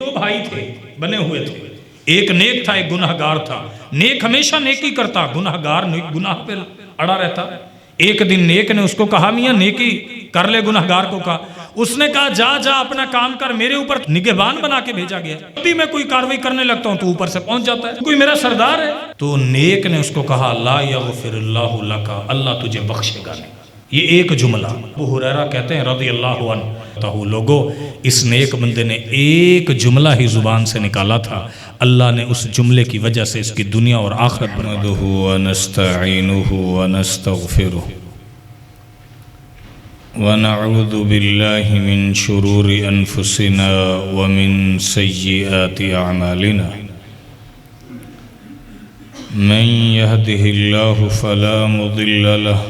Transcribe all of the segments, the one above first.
دو بھائی تھے بنے ہوئے تھے، ایک نیک تھا ایک گناہگار تھا۔ نیک ہمیشہ نیکی کرتا، گناہگار گناہ پہ اڑا رہتا۔ ایک دن نیک نے اس کو کہا میاں نیکی کر لے، گناہگار کو کہا۔ اس نے کہا جا جا اپنا کام کر، میرے اوپر نگہبان بنا کے بھیجا گیا، جب بھی میں کوئی کاروائی کرنے لگتا ہوں تو اوپر سے پہنچ جاتا ہے، کوئی میرا سردار ہے؟ تو نیک نے اس کو کہا لا یغفر اللہ لک، اللہ تجھے بخشے گا نہیں۔ یہ ایک جملہ ابو ہریرہ کہتے ہیں رضی اللہ عنہ، لوگو اس نیک بندے نے ایک جملہ ہی زبان سے نکالا تھا، اللہ نے اس جملے کی وجہ سے اس کی دنیا اور آخرت بنا دی۔ ونستعینہ ونستغفرہ ونعوذ باللہ من شرور انفسنا ومن سیئات اعمالنا من يهده اللہ فلا مضل له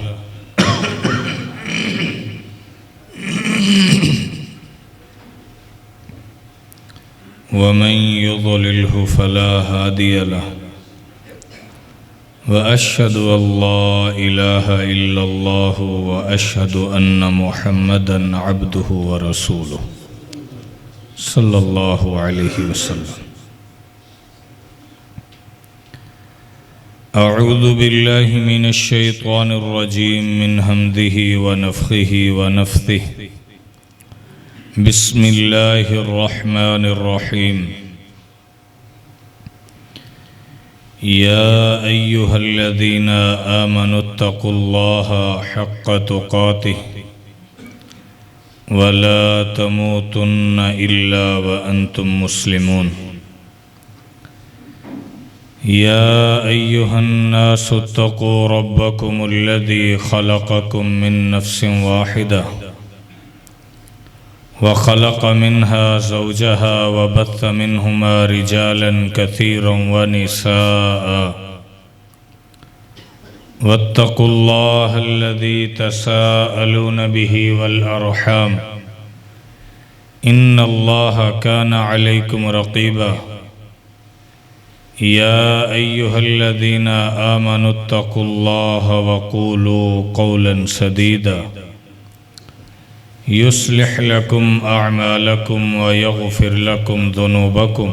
ومن يضلله فلا هادي له وأشهد أن لا إله إلا الله وأشهد أن محمدا عبده ورسوله صلى الله عليه وسلم۔ أعوذ بالله من الشيطان الرجيم من همزه ونفخه ونفثه، بسم الله الرحمن الرحيم۔ يا أيها الذين آمنوا اتقوا الله حق تقاته ولا تموتن إلا وأنتم مسلمون۔ يا أيها الناس اتقوا ربكم الذي خلقكم من نفس واحدة وخلق منها زوجها وبث منهما رجالا كثيرا ونساء، واتقوا الله الذي تساءلون به والأرحام إن الله كان عليكم رقيبا۔ يا أيها الذين آمنوا اتقوا الله وقولوا قولا سديدا يصلح لكم أعمالكم ويغفر لكم ذنوبكم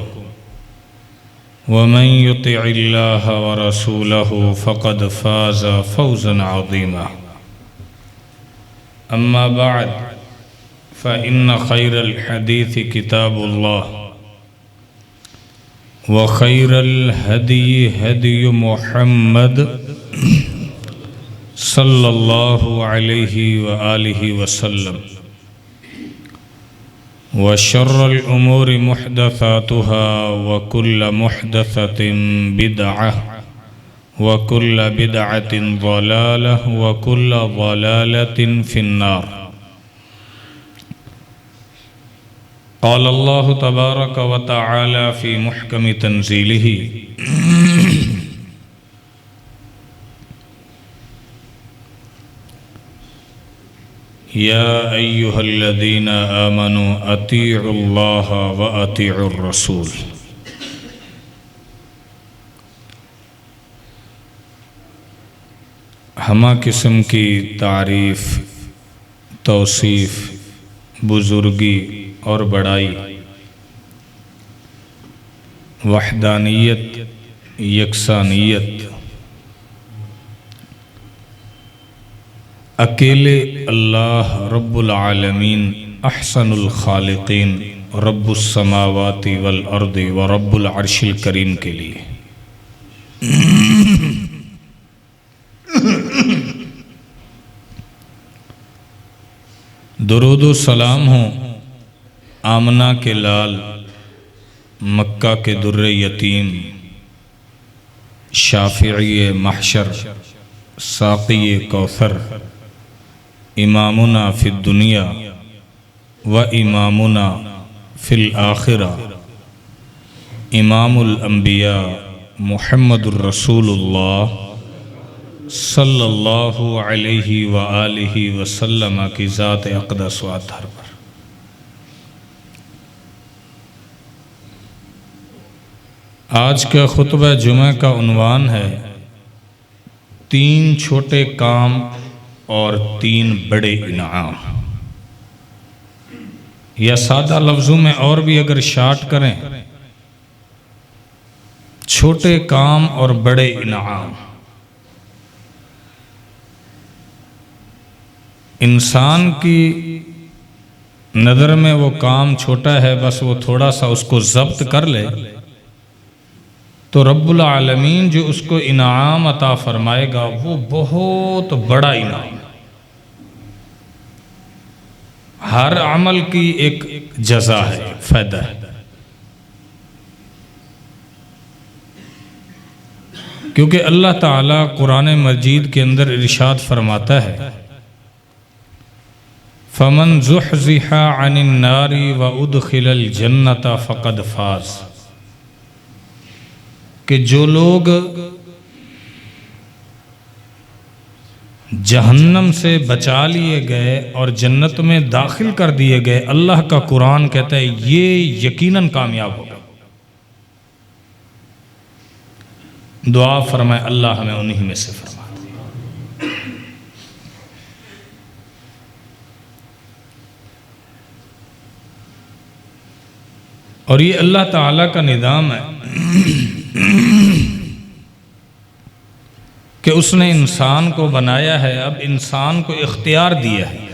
ومن يطع الله ورسوله فقد فاز فوزا عظيما۔ أما بعد فإن خير الحديث كتاب الله وخير الهدي هدي محمد صلى الله عليه وآله وسلم، وشر الأمور محدثاتها وكل محدثة بدعة وكل بدعة ضلالة وكل ضلالة في النار۔ قال الله تبارك وتعالى في محكم تنزيله يا أيها الذين آمنوا أطيعوا الله وأطيعوا الرسول۔ ہمہ قسم کی تعریف، توصیف، بزرگی اور بڑائی، وحدانیت، یکسانیت، اکیلے اللہ رب العالمین احسن الخالقین رب السماوات والارض ورب العرش الکریم کے لیے درود و سلام ہوں آمنہ کے لال، مکہ کے در یتیم، شافعی محشر، ساقی کوثر، امامنا فی الدنیا و امامنا فی الآخرہ، امام الانبیاء محمد الرسول اللہ صلی اللہ علیہ وآلہ وسلم کی ذات اقدس و اطہر پر۔ آج کا خطبہ جمعہ کا عنوان ہے 3 چھوٹے کام اور 3 بڑے انعام۔ یا سادہ لفظوں میں اور بھی اگر شارٹ کریں، چھوٹے کام اور بڑے انعام۔ انسان کی نظر میں وہ کام چھوٹا ہے، بس وہ تھوڑا سا اس کو ضبط کر لے تو رب العالمین جو اس کو انعام عطا فرمائے گا وہ بہت بڑا انعام۔ ہر عمل کی ایک جزا ہے، فائدہ ہے۔ کیونکہ اللہ تعالیٰ قرآن مجید کے اندر ارشاد فرماتا ہے، فَمَنْ زُحْزِحَ عَنِ النَّارِ وَأُدْخِلَ الْجَنَّةَ فَقَدْ فَازَ، کہ جو لوگ جہنم سے بچا لیے گئے اور جنت میں داخل کر دیے گئے، اللہ کا قرآن کہتا ہے یہ یقیناً کامیاب ہوگا۔ دعا فرمائے اللہ ہمیں انہی میں سے فرما۔ اور یہ اللہ تعالیٰ کا نظام ہے کہ اس نے انسان کو بنایا ہے، اب انسان کو اختیار دیا ہے۔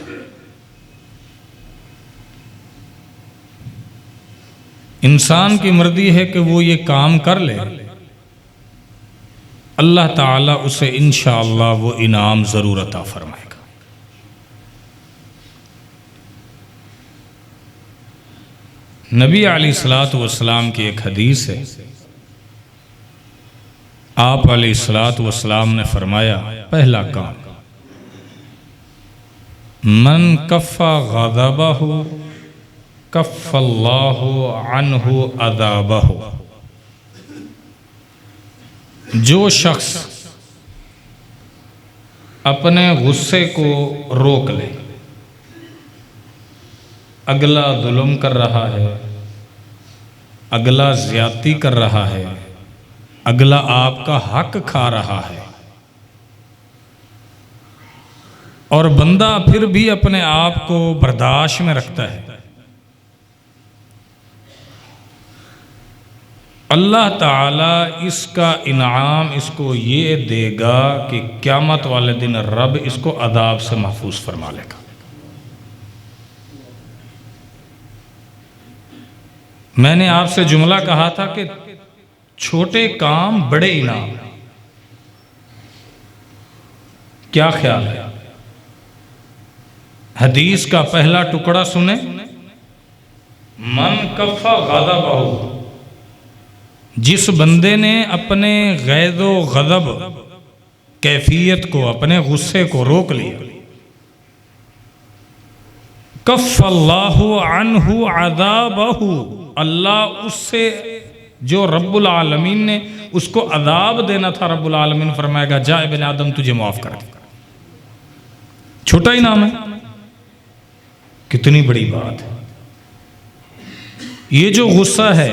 انسان کی مرضی ہے کہ وہ یہ کام کر لے، اللہ تعالیٰ اسے انشاءاللہ وہ انعام ضرور عطا فرمائے گا۔ نبی علیہ الصلوۃ کی ایک حدیث ہے، آپ علیہ الصلوۃ نے فرمایا، پہلا کام من کف غضبہ کف اللہ عنہ عذابہ، جو شخص اپنے غصے کو روک لے، اگلا ظلم کر رہا ہے، اگلا زیادتی کر رہا ہے، اگلا آپ کا حق کھا رہا ہے، اور بندہ پھر بھی اپنے آپ کو برداشت میں رکھتا ہے، اللہ تعالیٰ اس کا انعام اس کو یہ دے گا کہ قیامت والے دن رب اس کو عذاب سے محفوظ فرما لے گا۔ میں نے آپ سے جملہ کہا تھا کہ چھوٹے کام بڑے انعام، کیا خیال ہے؟ حدیث کا پہلا ٹکڑا سنیں، من کف غضبہ، جس بندے نے اپنے غیظ و غضب کیفیت کو، اپنے غصے کو روک لیا، کف اللہ عنہ عذابہ، اللہ اس سے جو رب العالمین نے اس کو عذاب دینا تھا، رب العالمین فرمائے گا جا ابن آدم تجھے معاف کر دے۔ چھوٹا ہی نام ہے، کتنی بڑی بات ہے۔ یہ جو غصہ ہے،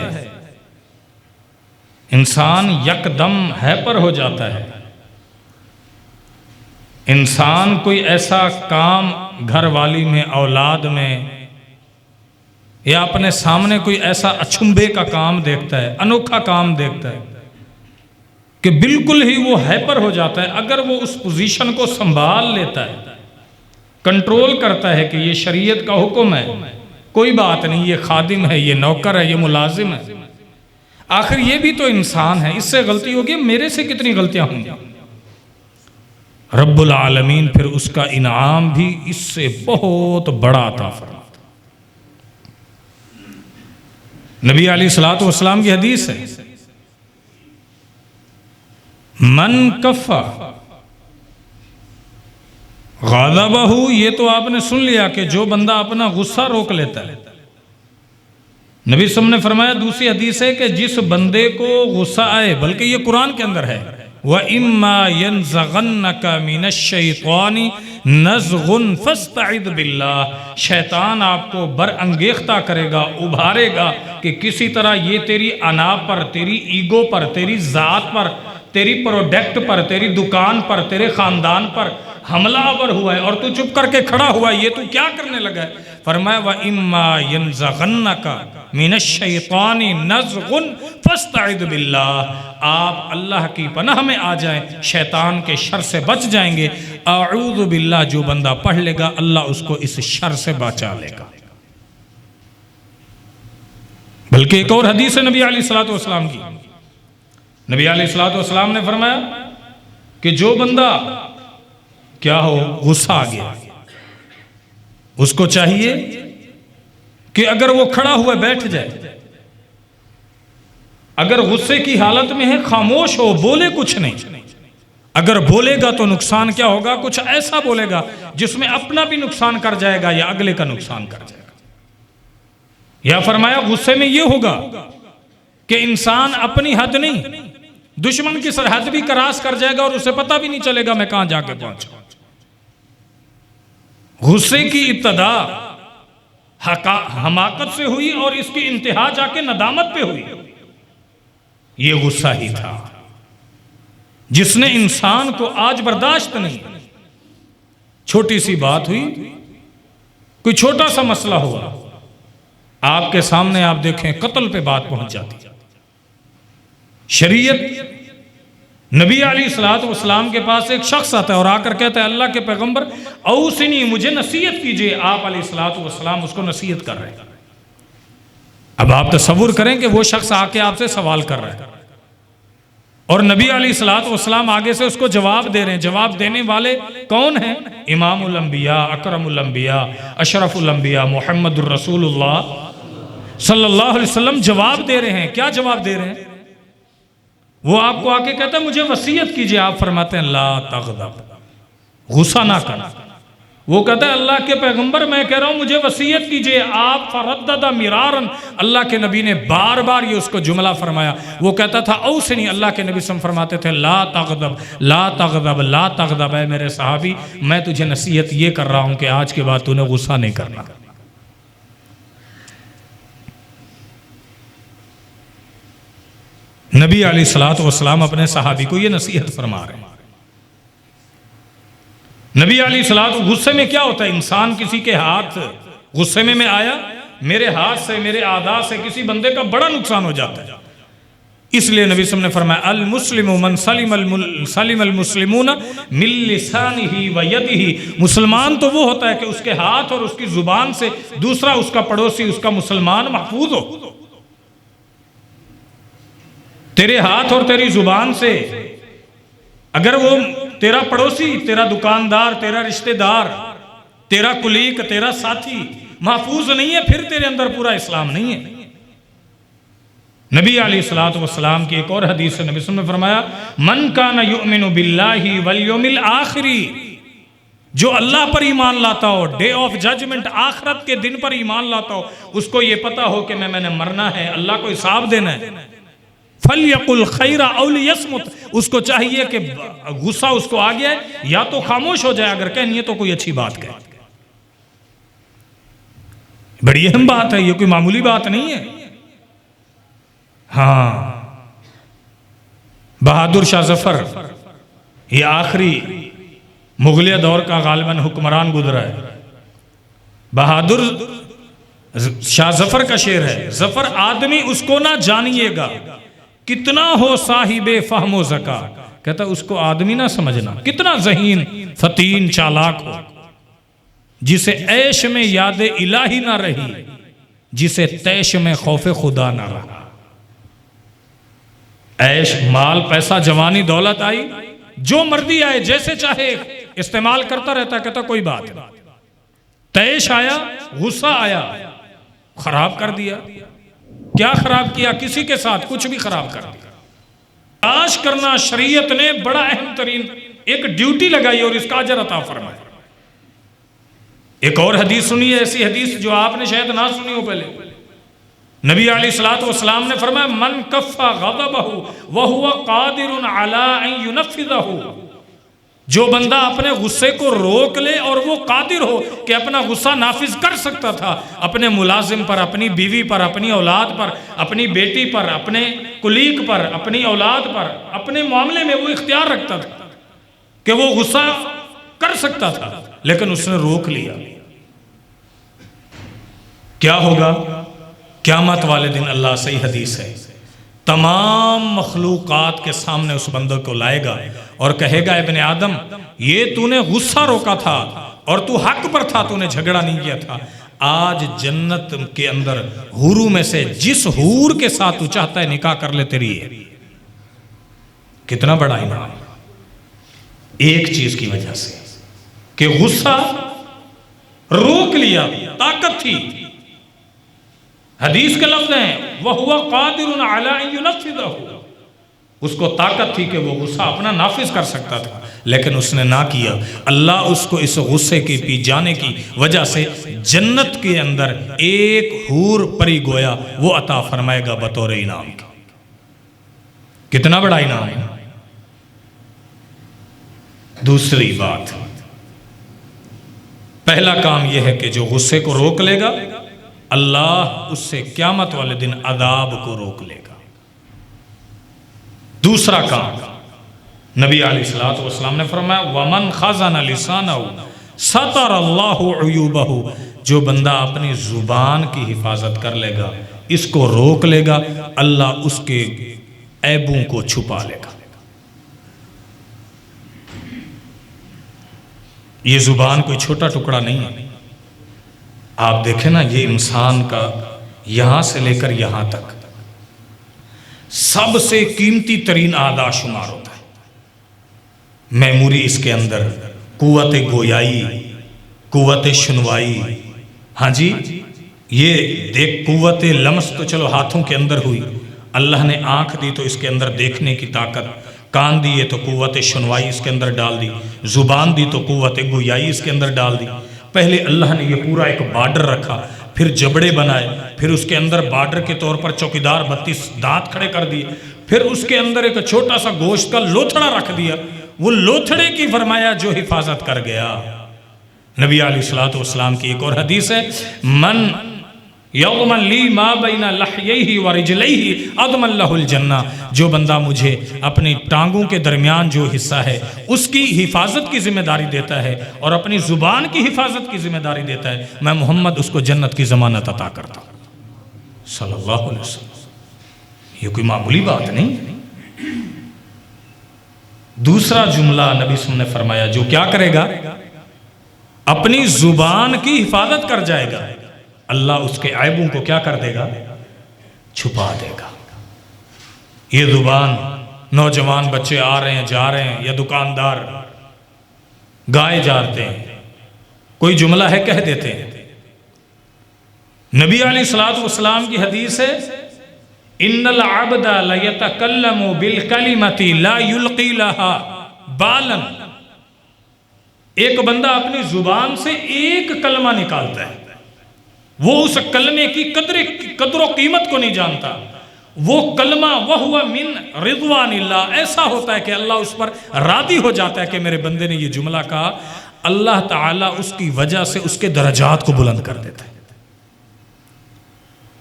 انسان یکدم ہیپر ہو جاتا ہے، انسان کوئی ایسا کام گھر والی میں، اولاد میں، یا اپنے سامنے کوئی ایسا اچھمبے کا کام دیکھتا ہے، انوکھا کام دیکھتا ہے کہ بالکل ہی وہ ہیپر ہو جاتا ہے۔ اگر وہ اس پوزیشن کو سنبھال لیتا ہے، کنٹرول کرتا ہے کہ یہ شریعت کا حکم ہے، کوئی بات نہیں، یہ خادم ہے، یہ نوکر ہے، یہ ملازم ہے، آخر یہ بھی تو انسان ہے، اس سے غلطی ہوگی، میرے سے کتنی غلطیاں ہوں گی، رب العالمین پھر اس کا انعام بھی اس سے بہت بڑا عطا فرماتا۔ نبی علیہ الصلوۃ کی حدیث ہے، من کف غضبہ، یہ تو آپ نے سن لیا کہ جو بندہ اپنا غصہ روک لیتا ہے۔ نبی صلی اللہ علیہ وسلم نے فرمایا دوسری حدیث ہے کہ جس بندے کو غصہ آئے، بلکہ یہ قرآن کے اندر ہے، وَإِمَّا يَنزَغَنَّكَ مِنَ الشَّيْطَانِ نَزْغٌ فَاسْتَعِذْ بِاللَّهِ، شیطان آپ کو برانگیختہ کرے گا، ابھارے گا کہ کسی طرح یہ تیری انا پر، تیری ایگو پر، تیری ذات پر، تیری پروڈکٹ پر، تیری دکان پر، تیرے خاندان پر حملہ آور ہوا ہے اور تو چپ کر کے کھڑا ہوا ہے، یہ تو کیا کرنے لگا ہے؟ فرمایا وَإِمَّا يَنزَغَنَّكَ مِنَ الشَّيْطَانِ نَزْغٌ فَاسْتَعِذْ بِاللَّهِ، آپ اللہ کی پناہ میں آ جائیں، شیطان کے شر سے بچ جائیں گے۔ اعوذ باللہ جو بندہ پڑھ لے گا اللہ اس کو اس شر سے بچا لے گا۔ بلکہ ایک اور حدیث ہے نبی علیہ السلام کی، نبی علیہ السلام نے فرمایا کہ جو بندہ کیا ہو غصہ آ گیا، اس کو چاہیے کہ اگر وہ کھڑا ہوا بیٹھ جائے، اگر غصے کی حالت میں ہے خاموش ہو، بولے کچھ نہیں۔ اگر بولے گا تو نقصان کیا ہوگا؟ کچھ ایسا بولے گا جس میں اپنا بھی نقصان کر جائے گا یا اگلے کا نقصان کر جائے گا۔ یا فرمایا غصے میں یہ ہوگا کہ انسان اپنی حد نہیں، دشمن کی سرحد بھی کراس کر جائے گا اور اسے پتہ بھی نہیں چلے گا میں کہاں جا کے پہنچا۔ غصے کی ابتدا حماقت سے ہوئی اور اس کی انتہا جا کے ندامت پہ ہوئی۔ یہ غصہ ہی تھا جس نے انسان کو آج برداشت نہیں۔ چھوٹی سی بات ہوئی، کوئی چھوٹا سا مسئلہ ہوا، آپ کے سامنے آپ دیکھیں قتل پہ بات پہنچ جاتی۔ شریعت نبی علیہ السلام کے پاس ایک شخص آتا ہے اور آ کر کہتا ہے اللہ کے پیغمبر اوصنی، مجھے نصیحت کیجئے۔ آپ علیہ السلام اس کو نصیحت کر رہے ہیں۔ اب آپ تصور کریں کہ وہ شخص آ کے آپ سے سوال کر رہا ہے اور نبی علیہ السلام آگے سے اس کو جواب دے رہے ہیں۔ جواب دینے والے کون ہیں؟ امام الانبیاء، اکرم الانبیاء، اشرف الانبیاء محمد الرسول اللہ صلی اللہ علیہ وسلم جواب دے رہے ہیں۔ کیا جواب دے رہے ہیں؟ وہ آپ کو آ کے کہتا ہے مجھے وصیت کیجئے۔ آپ فرماتے ہیں لا تغضب، غصہ نہ کرنا۔ وہ کہتا ہے اللہ کے پیغمبر میں کہہ رہا ہوں مجھے وصیت کیجئے۔ آپ فردد مرارن، اللہ کے نبی نے بار بار یہ اس کو جملہ فرمایا۔ وہ کہتا تھا اوصنی، اللہ کے نبی صلی اللہ علیہ وسلم فرماتے تھے لا تغضب لا تغضب لا تغضب، اے میرے صحابی میں تجھے نصیحت یہ کر رہا ہوں کہ آج کے بعد تو نے غصہ نہیں کرنا۔ نبی علیہ السلام اپنے صحابی کو یہ نصیحت فرما رہے ہیں۔ نبی علیہ السلام غصے میں کیا ہوتا ہے؟ انسان کسی کے ہاتھ غصے میں آیا، میرے ہاتھ سے میرے اعضاء سے کسی بندے کا بڑا نقصان ہو جاتا ہے۔ اس لیے نبی صلی اللہ علیہ وسلم نے فرمایا المسلم من سلم المسلمون من لسانہ و یدہ، مسلمان تو وہ ہوتا ہے کہ اس کے ہاتھ اور اس کی زبان سے دوسرا اس کا پڑوسی، اس کا مسلمان محفوظ ہو۔ تیرے ہاتھ اور تیری زبان سے اگر وہ تیرا پڑوسی، تیرا دکاندار، تیرا رشتہ دار، تیرا کلیگ، تیرا ساتھی محفوظ نہیں ہے، پھر تیرے اندر پورا اسلام نہیں ہے۔ نبی علیہ السلام کی ایک اور حدیث سے نبی صلی اللہ علیہ وسلم نے فرمایا من کان یؤمن باللہ والیوم الآخر، جو اللہ پر ایمان لاتا ہو، ڈے آف ججمنٹ، آخرت کے دن پر ایمان لاتا ہو، اس کو یہ پتا ہو کہ میں نے مرنا ہے، اللہ کو حساب دینا ہے، فَلْيَقُلْ خَيْرًا أَوْ لِيَصْمُتْ، اس کو چاہیے کہ غصہ اس کو آ گیا ہے یا تو خاموش ہو جائے، اگر کہنی ہے تو کوئی اچھی بات کہے۔ بڑی اہم بات ہے، یہ کوئی معمولی بات نہیں ہے۔ ہاں، بہادر شاہ ظفر یہ آخری مغلیہ دور کا غالباً حکمران گزرا ہے۔ بہادر شاہ ظفر کا شعر ہے، ظفر آدمی اس کو نہ جانیے گا کتنا ہو صاحب فہم و ذکا، کہتا اس کو آدمی نہ سمجھنا کتنا ذہین فطین چالاک ہو، جسے عیش میں یاد الہی نہ رہی، جسے تیش میں خوف خدا نہ رہا۔ عیش، مال، پیسہ، جوانی، دولت آئی، جو مردی آئے جیسے چاہے استعمال کرتا رہتا، کہتا کوئی بات نہیں۔ تیش آیا، غصہ آیا، خراب کر دیا۔ کیا خراب کیا؟ کسی کے ساتھ کچھ بھی خراب کر دیا۔ تلاش کرنا شریعت نے بڑا اہم ترین ایک ڈیوٹی لگائی اور اس کا اجر عطا فرمایا۔ ایک اور حدیث سنی ہے، ایسی حدیث جو آپ نے شاید نہ سنی ہو پہلے۔ نبی علیہ السلام نے فرمایا من کف غضبہ وہو قادر علی ان ینفذہ، جو بندہ اپنے غصے کو روک لے اور وہ قادر ہو کہ اپنا غصہ نافذ کر سکتا تھا، اپنے ملازم پر، اپنی بیوی پر، اپنی اولاد پر، اپنی بیٹی پر، اپنے کلیگ پر، اپنی اولاد پر، اپنے معاملے میں وہ اختیار رکھتا تھا کہ وہ غصہ کر سکتا تھا لیکن اس نے روک لیا۔ کیا ہوگا قیامت والے دن؟ اللہ صحیح حدیث ہے، تمام مخلوقات کے سامنے اس بندے کو لائے گا اور کہے گا ابن آدم یہ تو نے غصہ روکا تھا اور تو حق پر تھا، تو نے جھگڑا نہیں کیا تھا، آج جنت کے اندر حوروں میں سے جس حور کے ساتھ تو چاہتا ہے نکاح کر لے تیری ہے۔ کتنا بڑا انعام ایک چیز کی وجہ سے کہ غصہ روک لیا، طاقت تھی۔ حدیث کے لفظ ہیں وَهُوَ قَادِرٌ عَلَىٰ أَن يُنَفِّذَهُ، اس کو طاقت تھی کہ وہ غصہ اپنا نافذ کر سکتا تھا، لیکن اس نے نہ کیا۔ اللہ اس کو اس غصے کی پی جانے کی وجہ سے جنت کے اندر ایک حور پری گویا وہ عطا فرمائے گا بطور انعام کا۔ کتنا بڑا انعام ہے۔ دوسری بات، پہلا کام یہ ہے کہ جو غصے کو روک لے گا اللہ اس سے قیامت والے دن عذاب کو روک لے گا۔ دوسرا کام، نبی علیہ السلام نے فرمایا وَمَنْ خَزَنَ لِسَانَهُ سَتَرَ اللَّهُ عُیُوبَهُ، جو بندہ اپنی زبان کی حفاظت کر لے گا، اس کو روک لے گا، اللہ اس کے عیبوں کو چھپا لے گا۔ یہ زبان کوئی چھوٹا ٹکڑا نہیں ہے۔ آپ دیکھیں نا، یہ انسان کا یہاں سے لے کر یہاں تک سب سے قیمتی ترین اعضاء شمار ہوتا ہے۔ میموری اس کے اندر، قوت گویائی، قوت شنوائی، ہاں جی یہ دیکھ، قوت لمس تو چلو ہاتھوں کے اندر ہوئی، اللہ نے آنکھ دی تو اس کے اندر دیکھنے کی طاقت، کان دیے تو قوت شنوائی اس کے اندر ڈال دی، زبان دی تو قوت گویائی اس کے اندر ڈال دی۔ پہلے اللہ نے یہ پورا ایک بارڈر رکھا، پھر جبڑے بنائے، پھر اس کے اندر بارڈر کے طور پر چوکیدار 32 دانت کھڑے کر دیے، پھر اس کے اندر ایک چھوٹا سا گوشت کا لوتھڑا رکھ دیا، وہ لوتھڑے کی فرمایا جو حفاظت کر گیا۔ نبی علیہ السلام کی ایک اور حدیث ہے من یضمن لی ما بین لحییہ ورجلیہ اضمن لہ الجنہ، جو بندہ مجھے اپنی ٹانگوں کے درمیان جو حصہ ہے اس کی حفاظت کی ذمہ داری دیتا ہے اور اپنی زبان کی حفاظت کی ذمہ داری دیتا ہے، میں محمد اس کو جنت کی ضمانت عطا کرتا ہوں صلی اللہ علیہ وسلم۔ یہ کوئی معمولی بات نہیں۔ دوسرا جملہ نبی صلی اللہ علیہ وسلم نے فرمایا جو کیا کرے گا، اپنی زبان کی حفاظت کر جائے گا، اللہ اس کے عیبوں کو کیا کر دے گا، چھپا دے گا۔ یہ زبان، نوجوان بچے آ رہے ہیں جا رہے ہیں، یا دکاندار گائے جاتے ہیں، کوئی جملہ ہے کہہ دیتے ہیں۔ نبی علیہ السلام کی حدیث ہے ان العبد لیتکلم بالکلمۃ لا یلقی لها بالا، ایک بندہ اپنی زبان سے ایک کلمہ نکالتا ہے، وہ اس کلمے کی قدر و قیمت کو نہیں جانتا، وہ کلمہ وَهُوَ مِن رضوان اللہ، ایسا ہوتا ہے کہ اللہ اس پر راضی ہو جاتا ہے کہ میرے بندے نے یہ جملہ کہا، اللہ تعالیٰ اس کی وجہ سے اس کے درجات کو بلند کر دیتا ہے۔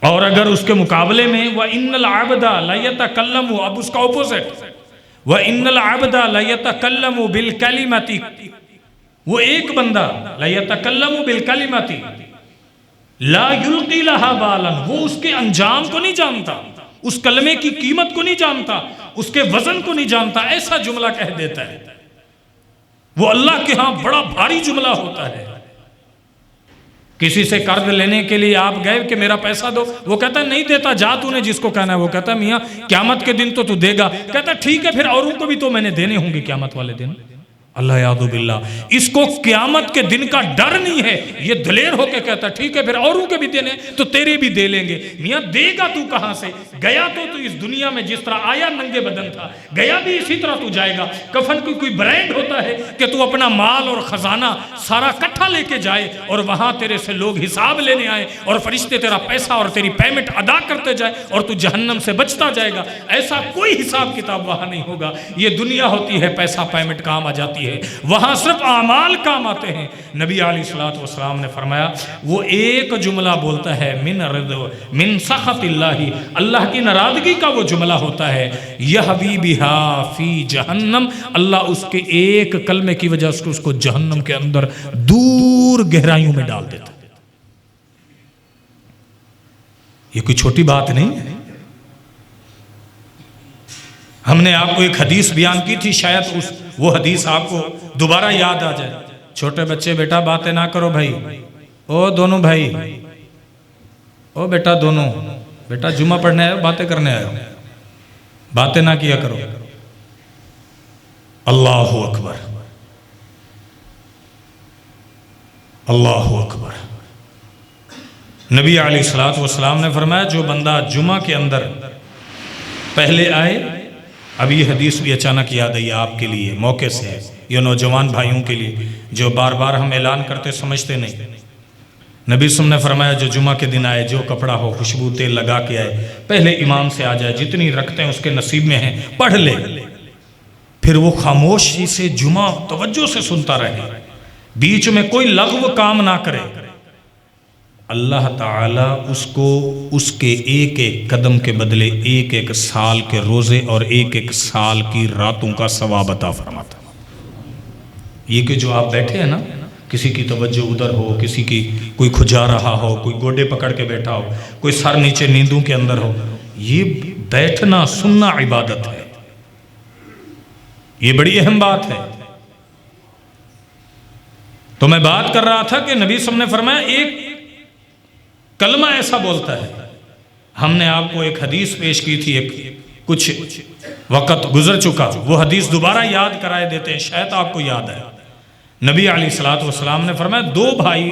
اور اگر اس کے مقابلے میں وَإِنَّ الْعَبْدَ لَيَتَكَلَّمُ، اب اس کا اپوزٹ، وَإِنَّ الْعَبْدَ لَيَتَكَلَّمُ بِالْكَلِمَةِ، وہ ایک بندہ لَيَتَكَلَّمُ بِالْكَلِمَةِ لا یلقی لہا بالا، وہ اس کے انجام کو نہیں جانتا، اس کلمے کی قیمت کو نہیں جانتا، اس کے وزن کو نہیں جانتا، ایسا جملہ کہہ دیتا ہے، وہ اللہ کے ہاں بڑا بھاری جملہ ہوتا ہے۔ کسی سے قرض لینے کے لیے آپ گئے کہ میرا پیسہ دو، وہ کہتا ہے نہیں دیتا، جا تو نے جس کو کہنا ہے، وہ کہتا ہے میاں قیامت کے دن تو دے گا، کہتا ہے ٹھیک ہے پھر اوروں کو بھی تو میں نے دینے ہوں گے قیامت والے دن۔ اللہ یعوذ باللہ، اس کو قیامت کے دن کا ڈر نہیں ہے، یہ دلیر ہو کے کہتا ٹھیک ہے پھر اوروں کے بھی دینے تو تیرے بھی دے لیں گے۔ میاں دے گا تو کہاں سے؟ گیا تو اس دنیا میں جس طرح آیا ننگے بدن تھا، گیا بھی اسی طرح تو جائے گا۔ کفن کی کوئی برانڈ ہوتا ہے کہ تو اپنا مال اور خزانہ سارا کٹھا لے کے جائے اور وہاں تیرے سے لوگ حساب لینے آئے اور فرشتے تیرا پیسہ اور تیری پیمنٹ ادا کرتے جائے اور تو جہنم سے بچتا جائے گا؟ ایسا کوئی حساب کتاب وہاں نہیں ہوگا۔ یہ دنیا ہوتی ہے، پیسہ پیمنٹ کام آ جاتی ہے، وہاں صرف اعمال کام آتے ہیں۔ نبی علیہ السلام نے فرمایا وہ ایک جملہ بولتا ہے من سخط اللہ، اللہ کی ناراضگی کا وہ جملہ ہوتا ہے، یہوی بہا فی جہنم، اللہ اس کے ایک کلمے کی وجہ سے اس کو جہنم کے اندر دور گہرائیوں میں ڈال دیتا ہے۔ یہ کوئی چھوٹی بات نہیں ہے۔ ہم نے آپ کو ایک حدیث بیان کی تھی، شاید وہ حدیث آپ کو دوبارہ یاد آ جائے۔ چھوٹے بچے بیٹا باتیں نہ کرو بھائی، او دونوں بھائی، او بیٹا دونوں، بیٹا جمعہ پڑھنے آئے ہو باتیں کرنے آئے ہو، باتیں نہ کیا کرو۔ اللہ اکبر، اللہ اکبر۔ نبی علیہ الصلوۃ والسلام نے فرمایا جو بندہ جمعہ کے اندر پہلے آئے، اب یہ حدیث بھی اچانک یاد آئی آپ کے لیے، موقع سے ہے، یہ نوجوان بھائیوں کے لیے جو بار بار ہم اعلان کرتے سمجھتے نہیں۔ نبی صلی اللہ علیہ وسلم نے فرمایا جو جمعہ کے دن آئے، جو کپڑا ہو خوشبو تیل لگا کے آئے، پہلے امام سے آ جائے، جتنی رکھتے ہیں اس کے نصیب میں ہیں پڑھ لے، پھر وہ خاموشی سے جمعہ توجہ سے سنتا رہے، بیچ میں کوئی لغو کام نہ کرے، اللہ تعالیٰ اس کو اس کے ایک ایک قدم کے بدلے ایک ایک سال کے روزے اور ایک ایک سال کی راتوں کا ثواب عطا فرماتا ہے۔ یہ کہ جو آپ بیٹھے ہیں نا، کسی کی توجہ ادھر ہو، کسی کی کوئی کھجا رہا ہو، کوئی گوڈے پکڑ کے بیٹھا ہو، کوئی سر نیچے نیندوں کے اندر ہو، یہ بیٹھنا سننا عبادت ہے، یہ بڑی اہم بات ہے۔ تو میں بات کر رہا تھا کہ نبی صلی اللہ علیہ وسلم نے فرمایا ایک کلمہ ایسا بولتا ہے۔ ہم نے آپ کو ایک حدیث پیش کی تھی، کچھ وقت گزر چکا، وہ حدیث دوبارہ یاد کرائے دیتے ہیں، شاید آپ کو یاد ہے۔ نبی علیہ الصلوۃ والسلام نے فرمایا دو بھائی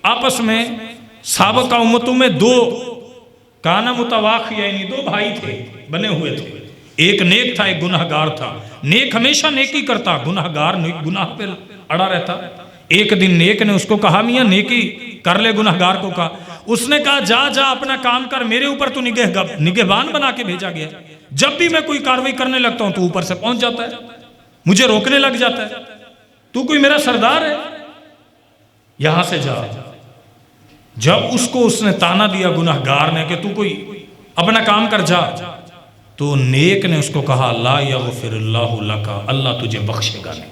آپس میں، سابقہ امتوں میں دو کانا متواخی، یعنی دو بھائی تھے، بنے ہوئے تھے، ایک نیک تھا ایک گناہگار تھا۔ نیک ہمیشہ نیکی کرتا، گناہگار گناہ پہ اڑا رہتا۔ ایک دن نیک نے اس کو کہا میاں نیکی کر لے، گناہگار کو کہا، اس نے کہا جا جا اپنا کام کر، میرے اوپر تو نگہبان بنا کے بھیجا گیا، جب بھی میں کوئی کاروائی کرنے لگتا ہوں تو اوپر سے پہنچ جاتا ہے، مجھے روکنے لگ جاتا ہے، تو کوئی میرا سردار ہے، یہاں سے جا۔ جب اس نے تانا دیا گناہگار نے کہ تو کوئی اپنا کام کر جا، تو نیک نے اس کو کہا لا یغفر اللہ لک، اللہ تجھے بخشے گا نہیں۔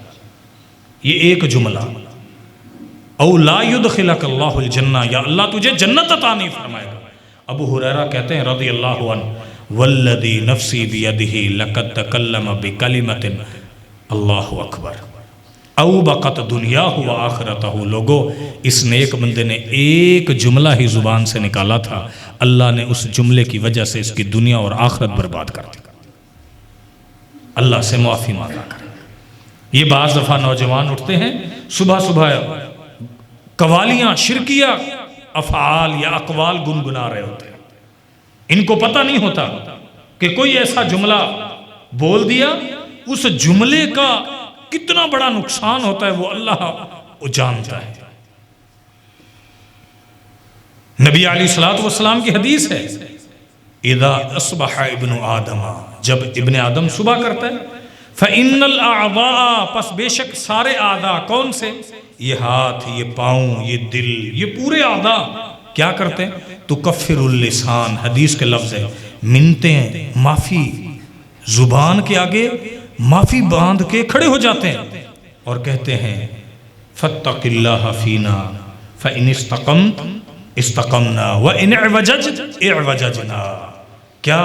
یہ ایک جملہ، او لا یدخلک اللہ الجنہ، یا اللہ تجھے جنت عطا نہیں فرمائے گا۔ ابو ہریرہ کہتے ہیں رضی اللہ عنہ والذی نفسی بیدہ لقد تکلم بکلمۃ اللہ اکبر اوبقت دنیاہ و آخرتہ۔ لوگو اس نیک بندے نے ایک جملہ ہی زبان سے نکالا تھا، اللہ نے اس جملے کی وجہ سے اس کی دنیا اور آخرت برباد کر دی۔ اللہ سے معافی مانگا کر۔ یہ بعض دفعہ نوجوان اٹھتے ہیں صبح صبح قوالیاں، شرکیہ افعال یا اقوال گنگنا رہے ہوتے ہیں، ان کو پتہ نہیں ہوتا کہ کوئی ایسا جملہ بول دیا، اس جملے کا کتنا بڑا نقصان ہوتا ہے وہ اللہ جانتا ہے۔ نبی علیہ الصلوۃ والسلام کی حدیث ہے اذا اصبح ابن آدم، جب ابن آدم صبح کرتا ہے، فإن الأعضاء، پس بے شک سارے اعضاء، کون سے؟ یہ ہاتھ، یہ پاؤں، یہ دل، یہ پورے اعضاء کیا کرتے ہیں؟ تکفر اللسان، حدیث کے لفظ ہے، منتے ہیں، معافی، زبان کے آگے معافی باندھ کے کھڑے ہو جاتے ہیں اور کہتے ہیں فاتق اللہ فینا فإن استقمت استقمنا وإن اعوججت اعوججنا۔ کیا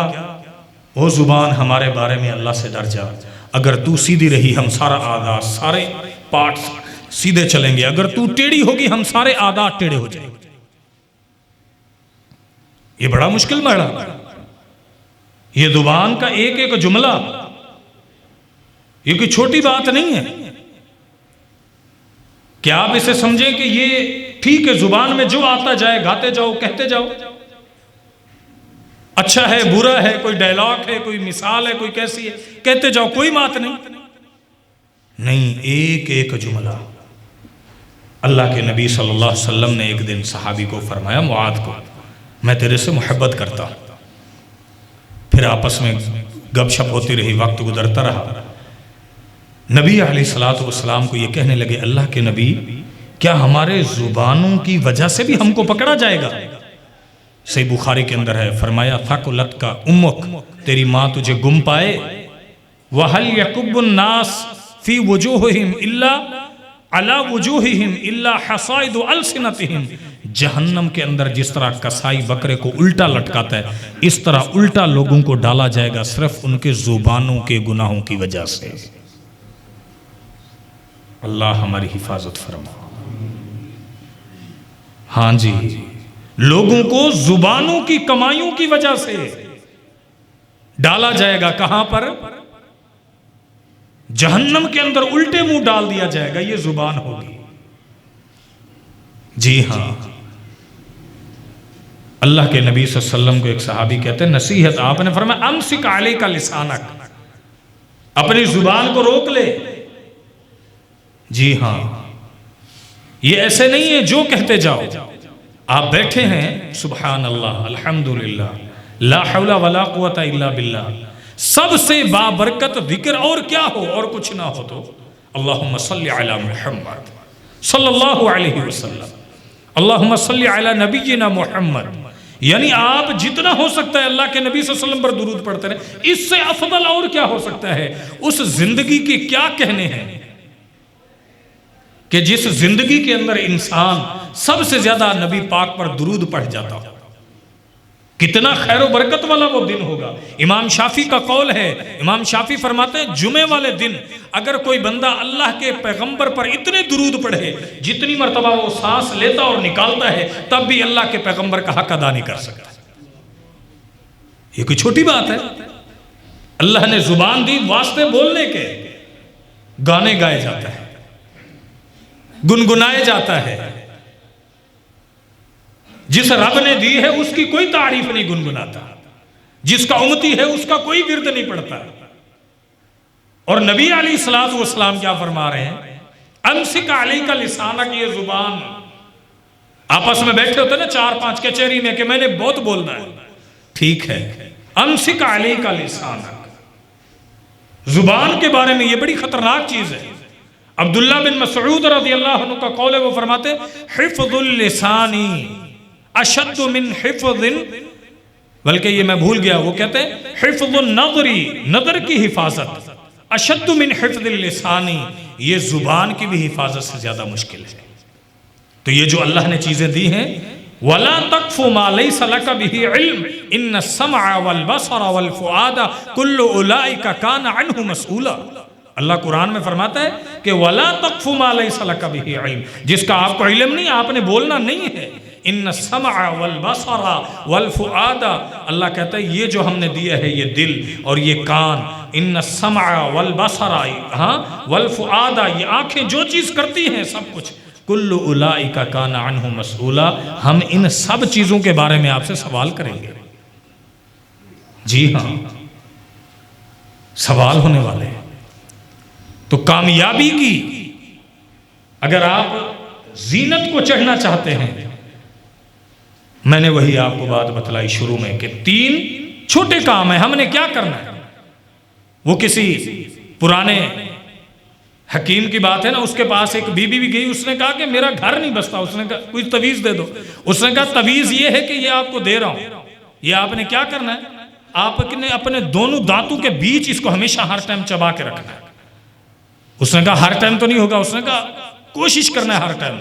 وہ زبان ہمارے بارے میں اللہ سے ڈر جا، اگر تو سیدھی رہی ہم سارا اعضاء، سارے پارٹس سیدھے چلیں گے، اگر تو ٹیڑھی ہوگی ہم سارے اعضاء ٹیڑھے ہو جائیں گے۔ یہ بڑا مشکل مرحلہ ہے، یہ زبان کا ایک ایک جملہ، یہ کوئی چھوٹی بات نہیں ہے کہ آپ اسے سمجھیں کہ یہ ٹھیک ہے زبان میں جو آتا جائے گاتے جاؤ، کہتے جاؤ، اچھا ہے برا ہے، کوئی ڈائلاگ ہے، کوئی مثال ہے، کوئی کیسی ہے، کہتے جاؤ، کوئی بات نہیں، ایک ایک جملہ۔ اللہ کے نبی صلی اللہ علیہ وسلم نے ایک دن صحابی کو فرمایا، معاذ کو، میں تیرے سے محبت کرتا ہوں۔ پھر آپس میں گپ شپ ہوتی رہی، وقت گزرتا رہا۔ نبی علیہ الصلوۃ والسلام کو یہ کہنے لگے اللہ کے نبی کیا ہمارے زبانوں کی وجہ سے بھی ہم کو پکڑا جائے گا؟ صحیح بخاری کے اندر ہے، فرمایا ثقلت کا امک، تیری ماں تجھے گم پائے، وَهَلْ يَكُبُّ النَّاسِ فِي وُجُوهِهِمْ إِلَّا عَلَى وُجُوهِهِمْ إِلَّا حَصَائِدُ أَلْسِنَتِهِمْ، جہنم کے اندر جس طرح کسائی بکرے کو الٹا لٹکاتا ہے، اس طرح الٹا لوگوں کو ڈالا جائے گا صرف ان کے زبانوں کے گناہوں کی وجہ سے۔ اللہ ہماری حفاظت فرما۔ ہاں جی، لوگوں کو زبانوں کی کمائیوں کی وجہ سے ڈالا جائے گا، کہاں پر؟ جہنم کے اندر الٹے منہ ڈال دیا جائے گا، یہ زبان ہوگی۔ جی ہاں، اللہ کے نبی صلی اللہ علیہ وسلم کو ایک صحابی کہتے ہیں نصیحت، آپ نے فرمایا امسک علیک لسانک، اپنی زبان کو روک لے۔ جی ہاں، یہ ایسے نہیں ہے جو کہتے جاؤ۔ آپ بیٹھے ہیں، سبحان اللہ، الحمدللہ، لا حول ولا قوت الا باللہ، سب سے بابرکت ذکر اور کیا ہو اور کچھ نہ ہو تو اللہم صلی علی محمد صلی اللہ علیہ وسلم، اللہم صلی علی نبینا محمد، یعنی آپ جتنا ہو سکتا ہے اللہ کے نبی صلی اللہ علیہ وسلم پر درود پڑھتے رہے۔ اس سے افضل اور کیا ہو سکتا ہے؟ اس زندگی کے کیا کہنے ہیں کہ جس زندگی کے اندر انسان سب سے زیادہ نبی پاک پر درود پڑھ جاتا ہو، کتنا خیر و برکت والا وہ دن ہوگا۔ امام شافعی کا قول ہے، امام شافعی فرماتے ہیں جمعے والے دن اگر کوئی بندہ اللہ کے پیغمبر پر اتنے درود پڑھے جتنی مرتبہ وہ سانس لیتا اور نکالتا ہے، تب بھی اللہ کے پیغمبر کا حق ادا نہیں کر سکتا۔ یہ کوئی چھوٹی بات ہے؟ اللہ نے زبان دی واسطے بولنے کے، گانے گائے جاتا ہے، گنگنائے جاتا ہے۔ جس رب نے دی ہے اس کی کوئی تعریف نہیں گنگناتا، جس کا امتی ہے اس کا کوئی ورد نہیں پڑتا۔ اور نبی علیہ الصلوۃ والسلام کیا فرما رہے ہیں؟ امسک علیک لسانک، یہ زبان، آپس میں بیٹھے ہوتے نا 4-5 کچہری میں کہ میں نے بہت بولنا ہے، ٹھیک ہے، امسک علیک لسانک، زبان کے بارے میں یہ بڑی خطرناک چیز ہے۔ عبداللہ بن مسعود رضی اللہ عنہ کا قول ہے، وہ فرماتے حفظ اللسانی اشد من حفظ، بلکہ یہ میں بھول گیا، وہ کہتے ہیں حفظ النظری، نظر کی حفاظت، اشد من حفظ اللسانی، یہ زبان کی بھی حفاظت سے زیادہ مشکل ہے۔ تو یہ جو اللہ نے چیزیں دی ہیں، وَلَا تَقْفُ مَا لَيْسَ لَكَ بِهِ عِلْمٍ إِنَّ السَّمْعَ وَالْبَصَرَ وَالْفُؤَادَ كُلُّ أُولَئِكَ كَانَ عَنْهُ مَسْئُولًا۔ اللہ قرآن میں فرماتا ہے کہ وَلَا تَقْفُ مَا لَيْسَ لَكَ بِهِ عِلْمٍ، جس کا آپ کو علم نہیں، آپ نے بولنا نہیں ہے۔ ان السمع والبصر والفؤاد، اللہ کہتا ہے یہ جو ہم نے دیا ہے، یہ دل اور یہ کان، ان السمع والبصر والفؤاد، یہ آنکھیں جو چیز کرتی ہیں سب کچھ، کل اولئک کان عنہ مسئولا، ہم ان سب چیزوں کے بارے میں آپ سے سوال کریں گے۔ جی ہاں، سوال ہونے والے ہیں۔ تو کامیابی کی اگر آپ زینت کو چڑھنا چاہتے ہیں، میں نے وہی آپ کو بات بتلائی شروع میں کہ 3 چھوٹے کام ہیں، ہم نے کیا کرنا ہے۔ وہ کسی پرانے حکیم کی بات ہے نا، اس کے پاس ایک بی بی بھی گئی، اس نے کہا کہ میرا گھر نہیں بستا، اس نے کہا کوئی تویز دے دو، اس نے کہا تویز یہ ہے کہ یہ آپ کو دے رہا ہوں، یہ آپ نے کیا کرنا ہے، آپ نے اپنے دونوں دانتوں کے بیچ اس کو ہمیشہ ہر ٹائم چبا کے رکھنا ہے۔ اس نے کہا ہر ٹائم تو نہیں ہوگا، اس نے کہا کوشش کرنا ہے ہر ٹائم،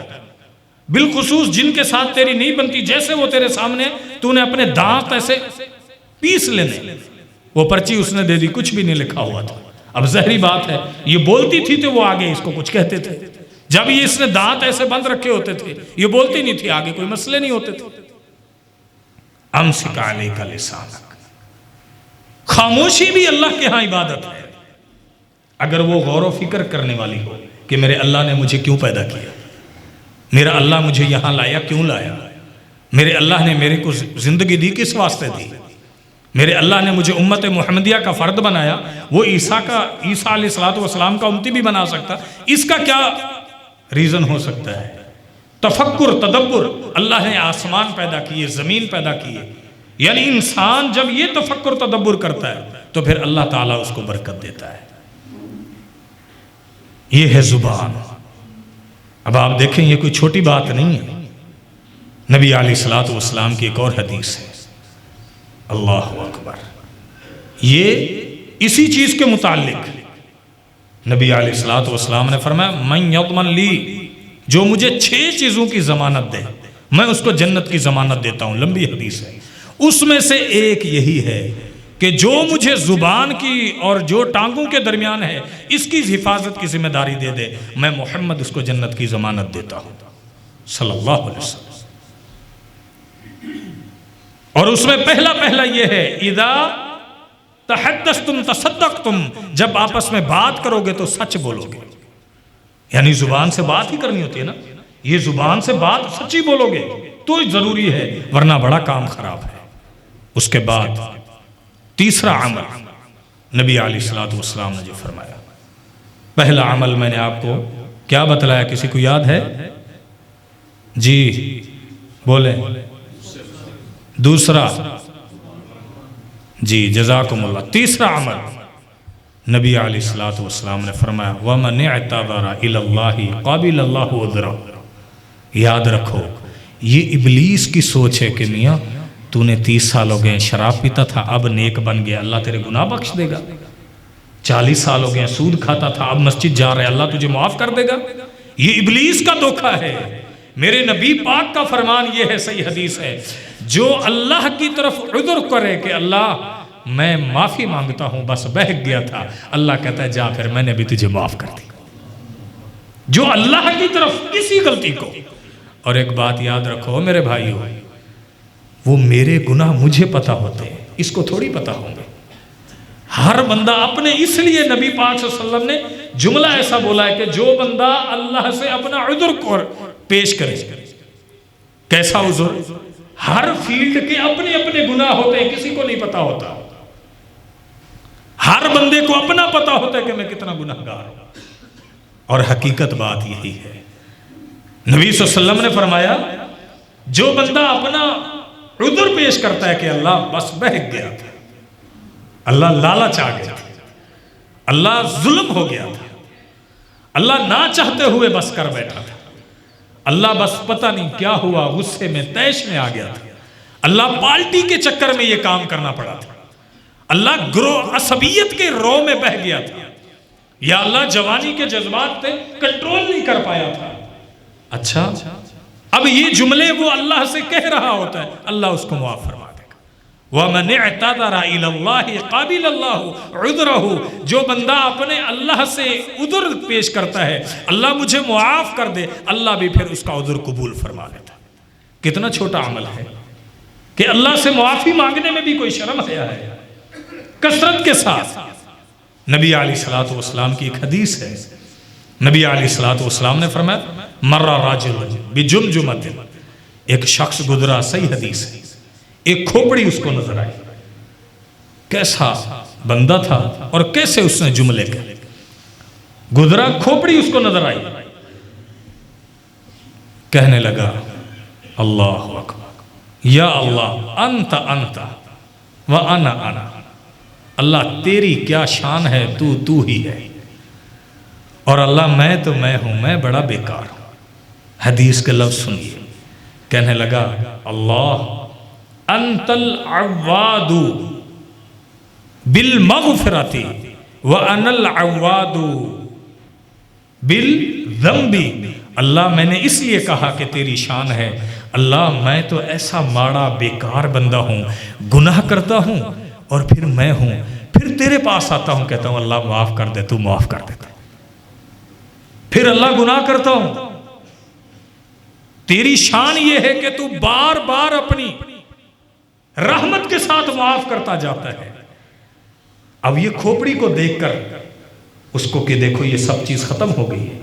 بالخصوص جن کے ساتھ تیری نہیں بنتی، جیسے وہ تیرے سامنے تو نے اپنے دانت ایسے پیس لینے۔ وہ پرچی اس نے دے دی، کچھ بھی نہیں لکھا ہوا تھا۔ اب ظاہری بات ہے یہ بولتی تھی تو وہ آگے اس کو کچھ کہتے تھے، جب یہ اس نے دانت ایسے بند رکھے ہوتے تھے یہ بولتی نہیں تھی، آگے کوئی مسئلے نہیں ہوتے تھے۔ امسک علیک لسانک، خاموشی بھی اللہ کے ہاں عبادت ہے، اگر وہ غور و فکر کرنے والی ہو کہ میرے اللہ نے مجھے کیوں پیدا کیا، میرا اللہ مجھے یہاں لایا کیوں لایا، میرے اللہ نے میرے کو زندگی دی کس واسطے دی، میرے اللہ نے مجھے امت محمدیہ کا فرد بنایا، وہ عیسیٰ علیہ السلام کا امتی بھی بنا سکتا، اس کا کیا ریزن ہو سکتا ہے؟ تفکر، تدبر۔ اللہ نے آسمان پیدا کیے، زمین پیدا کیے، یعنی انسان جب یہ تفکر تدبر کرتا ہے تو پھر اللہ تعالیٰ اس کو برکت دیتا ہے۔ یہ ہے زبان۔ اب آپ دیکھیں یہ کوئی چھوٹی بات نہیں ہے۔ نبی علیہ الصلوۃ والسلام کی ایک اور حدیث ہے، اللہ اکبر، یہ اسی چیز کے متعلق نبی علیہ الصلوۃ والسلام نے فرمایا من یضمن لی، جو مجھے 6 چیزوں کی ضمانت دے، میں اس کو جنت کی ضمانت دیتا ہوں. لمبی حدیث ہے. اس میں سے ایک یہی ہے کہ جو مجھے زبان کی اور جو ٹانگوں کے درمیان ہے اس کی حفاظت کی ذمہ داری دے دے، میں محمد اس کو جنت کی ضمانت دیتا ہوں صلی اللہ علیہ وسلم. اور اس میں پہلا یہ ہے اذا تحدثتم تصدقتم، جب آپس میں بات کرو گے تو سچ بولو گے. یعنی زبان سے بات ہی کرنی ہوتی ہے نا، یہ زبان سے بات سچی بولو گے تو ضروری ہے، ورنہ بڑا کام خراب ہے. اس کے بعد تیسرا عمل نبی علیہ الصلوۃ والسلام نے جو فرمایا، پہلا عمل میں نے آپ کو کیا بتلایا، کسی کو یاد ہے؟ جی بولیں. دوسرا جی جزاکم اللہ. تیسرا عمل نبی علیہ الصلوۃ والسلام نے فرمایا وَمَنِ اعْتَذَرَ إِلَى اللَّهِ قَبِلَ اللَّهُ عُذْرَهُ. یاد رکھو یہ ابلیس کی سوچ ہے کہ میاں تو نے 30 سال ہو گئے شراب پیتا تھا، اب نیک بن گیا، اللہ تیرے گناہ بخش دے گا. 40 سال ہو گئے سود کھاتا تھا، اب مسجد جا رہے، اللہ تجھے معاف کر دے گا. یہ ابلیس کا دھوکہ ہے. میرے نبی پاک کا فرمان یہ ہے، صحیح حدیث ہے، جو اللہ کی طرف عذر کرے کہ اللہ میں معافی مانگتا ہوں، بس بہک گیا تھا، اللہ کہتا ہے جا پھر میں نے بھی تجھے معاف کر دی. جو اللہ کی طرف کسی غلطی کو. اور ایک بات یاد رکھو میرے بھائیو، وہ میرے گناہ مجھے پتہ ہوتے ہیں، اس کو تھوڑی پتہ ہوں گے. ہر بندہ اپنے، اس لیے نبی پاک صلی اللہ علیہ وسلم نے جملہ ایسا بولا ہے کہ جو بندہ اللہ سے اپنا عذر کو پیش کرے. کیسا عذر؟ ہر فیلڈ کے اپنے اپنے گناہ ہوتے ہیں، کسی کو نہیں پتا ہوتا. ہر بندے کو اپنا پتا ہوتا ہے کہ میں کتنا گناہ گار ہوں. اور حقیقت بات یہی ہے، نبی صلی اللہ علیہ وسلم نے فرمایا جو بندہ اپنا عذر پیش کرتا ہے کہ اللہ بس بہک گیا تھا، اللہ لالچ آ گیا تھا، اللہ ظلم ہو گیا تھا، اللہ نہ چاہتے ہوئے بس کر بیٹھا تھا، اللہ بس پتہ نہیں کیا ہوا غصے میں طیش میں آ گیا تھا، اللہ پارٹی کے چکر میں یہ کام کرنا پڑا تھا، اللہ گروہ عصبیت کے رو میں بہ گیا تھا، یا اللہ جوانی کے جذبات پہ کنٹرول نہیں کر پایا تھا. اچھا اب یہ جملے وہ اللہ سے کہہ رہا ہوتا ہے، اللہ اس کو معاف فرما دے گا. وَمَنِ اعْتَذَرَ إِلَى اللَّهِ قَبِلَ اللَّهُ عُذْرَهُ. جو بندہ اپنے اللہ سے عذر پیش کرتا ہے اللہ مجھے معاف کر دے، اللہ بھی پھر اس کا عذر قبول فرما لیتا. کتنا چھوٹا عمل ہے کہ اللہ سے معافی مانگنے میں بھی کوئی شرم حیا ہے. کثرت کے ساتھ نبی علیہ الصلوۃ والسلام کی ایک حدیث ہے، نبی علیہ الصلوۃ والسلام نے فرمایا مر راجل بجمجمۃ، ایک شخص گزرا، صحیح حدیث ہے، ایک کھوپڑی اس کو نظر آئی. کیسا بندہ تھا اور کیسے اس نے جملے کہے. گزرا، کھوپڑی اس کو نظر آئی، کہنے لگا اللہ اکبر یا اللہ انت انت وانا انا. اللہ تیری کیا شان ہے، تو ہی ہے، اور اللہ میں تو میں ہوں، میں بڑا بیکار ہوں. حدیث کے لفظ سنیے، کہنے لگا اللہ انت العواد بالمغفرۃ وانا العواد بالذنب. اللہ میں نے اس لیے کہا کہ تیری شان ہے، اللہ میں تو ایسا ماڑا بیکار بندہ ہوں، گناہ کرتا ہوں، اور پھر میں ہوں، پھر تیرے پاس آتا ہوں، کہتا ہوں اللہ معاف کر دے، تو معاف کر دیتا. پھر اللہ گناہ کرتا ہوں. تیری شان یہ ہے کہ تو بار بار اپنی رحمت کے ساتھ معاف کرتا جاتا ہے. اب یہ کھوپڑی کو دیکھ کر اس کو کہ دیکھو یہ سب چیز ختم ہو گئی ہے،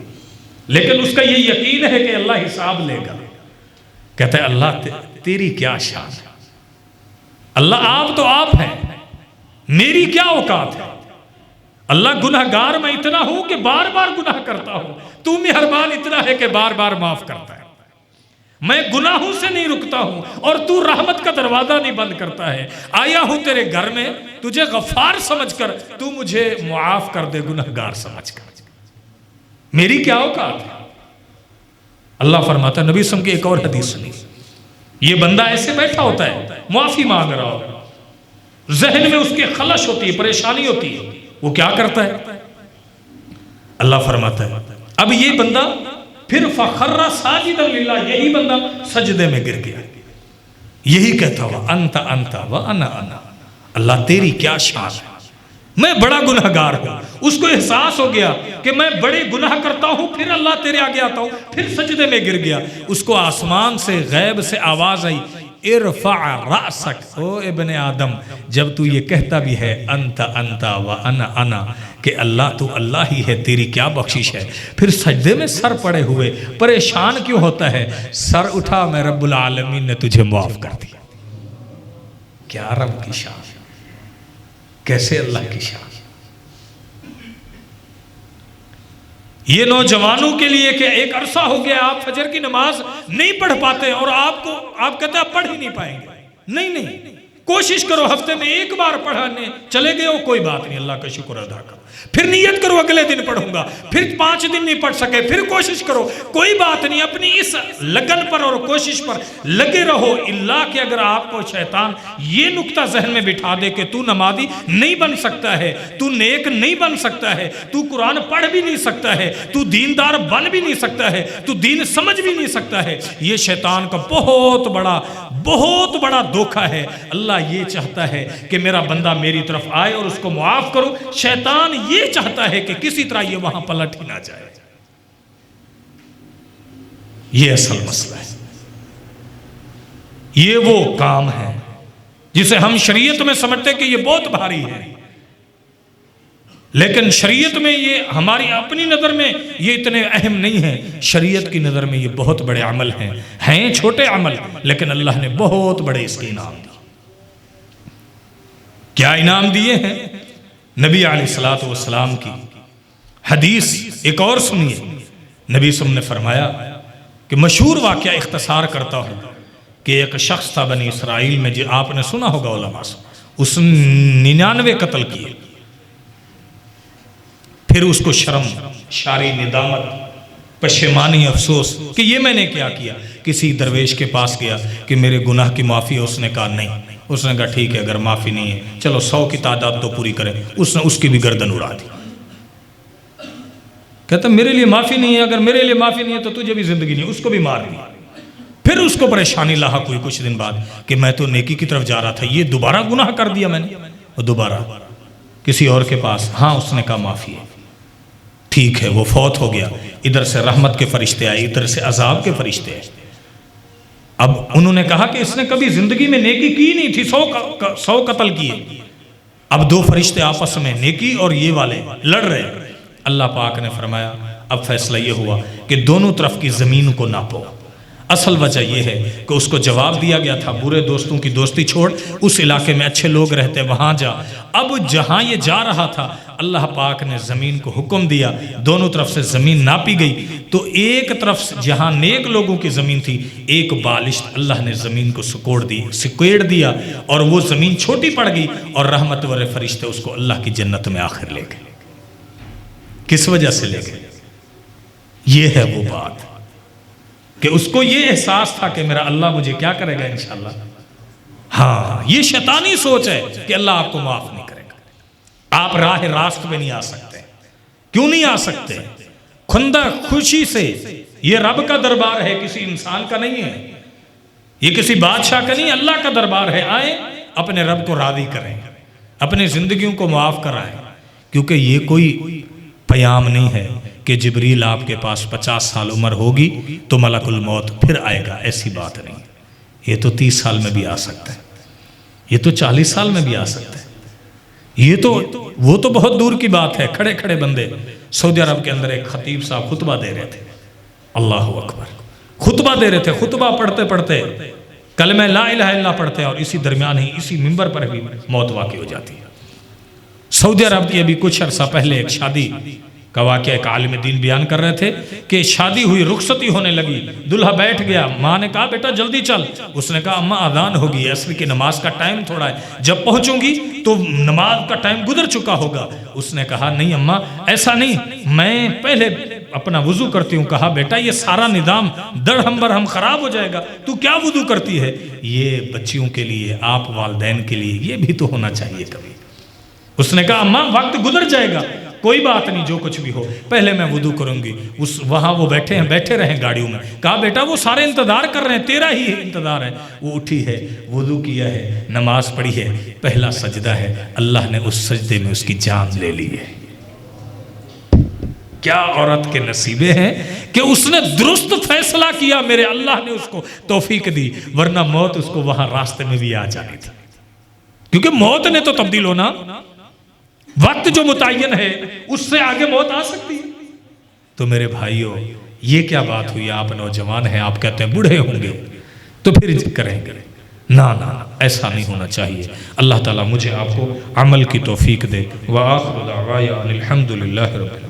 لیکن اس کا یہ یقین ہے کہ اللہ حساب لے گا. کہتا ہے اللہ تیری کیا شان ہے، اللہ آپ تو آپ ہیں، میری کیا اوقات ہے. اللہ گناہگار میں اتنا ہوں کہ بار بار گناہ کرتا ہوں، تو مہربان اتنا ہے کہ بار بار معاف کرتا ہے. میں گناہوں سے نہیں رکتا ہوں اور تو رحمت کا دروازہ نہیں بند کرتا ہے. آیا ہوں تیرے گھر میں تجھے غفار سمجھ کر، تو مجھے معاف کر دے گناہگار سمجھ کر. میری کیا اوقات ہے. اللہ فرماتا ہے، نبی صلی اللہ علیہ وسلم کی ایک اور حدیث سنی، یہ بندہ ایسے بیٹھا ہوتا ہے معافی مانگ رہا ہو، ذہن میں اس کے خلش ہوتی ہے، پریشانی ہوتی ہے، وہ کیا کرتا ہے. اللہ فرماتا ہے اب یہ بندہ پھر فخر ساجدا للہ، یہی بندہ سجدے میں گر گیا، یہی کہتا ہوا انت انت و انا انا، اللہ تیری کیا شان ہے، میں بڑا گنہگار ہوں۔ اس کو احساس ہو گیا کہ میں بڑے گناہ کرتا ہوں، پھر اللہ تیرے آگے آتا ہوں، پھر سجدے میں گر گیا۔ اس کو آسمان سے غیب سے آواز آئی، ارفع رأسک، او ابن آدم، جب تو یہ کہتا بھی ہے انت انت و انا انا کہ اللہ تو اللہ ہی ہے، تیری کیا بخشش ہے، پھر سجدے میں سر پڑے ہوئے پریشان کیوں ہوتا ہے؟ سر اٹھا، میں رب العالمین نے تجھے معاف کر دیا۔ کیا رب کی شان، کیسے اللہ کی شان۔ یہ نوجوانوں کے لیے کہ ایک عرصہ ہو گیا آپ فجر کی نماز نہیں پڑھ پاتے، اور آپ کہتے ہیں آپ پڑھ ہی نہیں پائیں گے، نہیں، کوشش کرو، ہفتے میں ایک بار پڑھانے چلے گئے ہو، کوئی بات نہیں، اللہ کا شکر ادا کرو، پھر نیت کرو اگلے دن پڑھوں گا، پھر 5 دن نہیں پڑھ سکے، پھر کوشش کرو، کوئی بات نہیں، اپنی اس لگن پر اور کوشش پر لگے رہو۔ اللہ کہ اگر آپ کو شیطان یہ نکتہ ذہن میں بٹھا دے کہ تو نمازی نہیں بن سکتا ہے، تو نیک نہیں بن سکتا ہے، تو قرآن پڑھ بھی نہیں سکتا ہے، تو دیندار بن بھی نہیں سکتا ہے، تو دین سمجھ بھی نہیں سکتا ہے، یہ شیطان کا بہت بڑا دھوکہ ہے۔ اللہ یہ چاہتا ہے کہ میرا بندہ میری طرف آئے اور اس کو معاف کرو، شیطان یہ چاہتا ہے کہ کسی طرح یہ وہاں پلٹ ہی نہ جائے۔ یہ اصل مسئلہ ہے، یہ وہ کام ہے جسے ہم شریعت میں سمجھتے کہ یہ بہت بھاری ہے، لیکن شریعت میں یہ ہماری اپنی نظر میں یہ اتنے اہم نہیں ہیں، شریعت کی نظر میں یہ بہت بڑے عمل ہیں چھوٹے عمل، لیکن اللہ نے بہت بڑے اس کے انعام دیے۔ کیا انعام دیے ہیں؟ نبی علیہ السلام کی حدیث ایک اور سنیے۔ نبی صلی اللہ علیہ وسلم نے فرمایا کہ مشہور واقعہ اختصار کرتا ہوں کہ ایک شخص تھا بنی اسرائیل میں، جو آپ نے سنا ہوگا علماء سے، اس نے 99 قتل کیے، پھر اس کو شرم، شاری، ندامت، پشیمانی، افسوس کہ یہ میں نے کیا کیا، کسی درویش کے پاس گیا کہ میرے گناہ کی معافی ہے، اس نے کہا نہیں، اس نے کہا ٹھیک ہے اگر معافی نہیں ہے چلو 100 کی تعداد تو پوری کریں، اس نے اس کی بھی گردن اڑا دی۔ کہتا میرے لیے معافی نہیں ہے، اگر میرے لیے معافی نہیں ہے تو تجھے بھی زندگی نہیں، اس کو بھی مار دیا۔ پھر اس کو پریشانی لاحق ہوئی کچھ دن بعد کہ میں تو نیکی کی طرف جا رہا تھا، یہ دوبارہ گناہ کر دیا میں نے، وہ دوبارہ کسی اور کے پاس، ہاں اس نے کہا معافی ہے، ٹھیک ہے، وہ فوت ہو گیا۔ ادھر سے رحمت کے فرشتے آئے، ادھر سے عذاب کے فرشتے آئے۔ اب انہوں نے کہا کہ اس نے کبھی زندگی میں نیکی کی نہیں تھی، 100 قتل کیے۔ اب 2 فرشتے آپس میں نیکی اور یہ والے لڑ رہے۔ اللہ پاک نے فرمایا اب فیصلہ یہ ہوا کہ دونوں طرف کی زمین کو ناپو۔ اصل وجہ یہ ہے کہ اس کو جواب دیا گیا تھا برے دوستوں کی دوستی چھوڑ، اس علاقے میں اچھے لوگ رہتے وہاں جا۔ اب جہاں یہ جا رہا تھا اللہ پاک نے زمین کو حکم دیا، دونوں طرف سے زمین ناپی گئی، تو ایک طرف جہاں نیک لوگوں کی زمین تھی ایک بالشت اللہ نے زمین کو سکیڑ دیا، اور وہ زمین چھوٹی پڑ گئی، اور رحمت والے فرشتے اس کو اللہ کی جنت میں آخر لے گئے۔ کس وجہ سے لے گئے؟ یہ ہے وہ بات کہ اس کو یہ احساس تھا کہ میرا اللہ مجھے کیا کرے گا انشاءاللہ۔ ہاں یہ شیطانی سوچ ہے کہ اللہ آپ کو معاف نہیں کرے گا، آپ راہ راست میں نہیں آ سکتے۔ کیوں نہیں آ سکتے؟ خندہ خوشی سے، یہ رب کا دربار ہے، کسی انسان کا نہیں ہے، یہ کسی بادشاہ کا نہیں، اللہ کا دربار ہے۔ آئیں اپنے رب کو راضی کریں، اپنی زندگیوں کو معاف کرائیں، کیونکہ یہ کوئی پیام نہیں ہے کہ جبریل آپ کے پاس 50 سال عمر ہوگی تو ملک الموت پھر آئے گا، ایسی بات نہیں۔ یہ تو 30 سال میں بھی آ سکتا ہے، یہ تو 40 سال میں بھی آ سکتا ہے، وہ تو بہت دور کی بات ہے۔ کھڑے کھڑے بندے سعودی عرب کے اندر ایک خطیب صاحب خطبہ دے رہے تھے، اللہ اکبر، خطبہ دے رہے تھے، خطبہ پڑھتے پڑھتے کلمہ لا الہ الا اللہ پڑھتے، اور اسی درمیان ہی اسی منبر پر بھی موت واقع ہو جاتی ہے۔ سعودی عرب کی ابھی کچھ عرصہ پہلے ایک شادی کا واقعہ ایک عالم دین بیان کر رہے تھے کہ شادی ہوئی، رخصتی ہونے لگی، دلہا بیٹھ گیا، ماں نے کہا بیٹا جلدی چل، اس نے کہا اماں اذان ہوگی، عصر کی نماز کا ٹائم تھوڑا ہے، جب پہنچوں گی تو نماز کا ٹائم گزر چکا ہوگا۔ اس نے کہا نہیں اماں ایسا نہیں، میں پہلے اپنا وضو کرتی ہوں۔ کہا بیٹا یہ سارا نظام درہم برہم خراب ہو جائے گا، تو کیا وضو کرتی ہے؟ یہ بچیوں کے لیے، آپ والدین کے لیے یہ بھی تو ہونا چاہیے کبھی۔ اس نے کہا اماں وقت گزر جائے گا۔ کوئی بات نہیں جو کچھ بھی ہو، پہلے میں وضو کروں گی۔ وہاں وہ بیٹھے رہیں گاڑیوں میں، کہا بیٹا وہ سارے انتظار کر رہے ہیں، تیرا ہی انتظار ہے۔ وہ اٹھی ہے، وضو کیا ہے، نماز پڑھی ہے، پہلا سجدہ ہے، اللہ نے اس سجدے میں اس کی جان لے لی ہے۔ کیا عورت کے نصیبے ہیں کہ اس نے درست فیصلہ کیا، میرے اللہ نے اس کو توفیق دی، ورنہ موت اس کو وہاں راستے میں بھی آ جانی تھی، کیونکہ موت نے تو تبدیل ہونا، وقت جو متعین ہے اس سے آگے موت آ سکتی ہے۔ تو میرے بھائیوں یہ کیا بات ہوئی، آپ نوجوان ہیں، آپ کہتے ہیں بوڑھے ہوں گے تو پھر کریں گے، نہ ایسا نہیں ہونا چاہیے۔ اللہ تعالیٰ مجھے آپ کو عمل کی توفیق دے۔ وآخر دعوانا الحمدللہ رب العالمین۔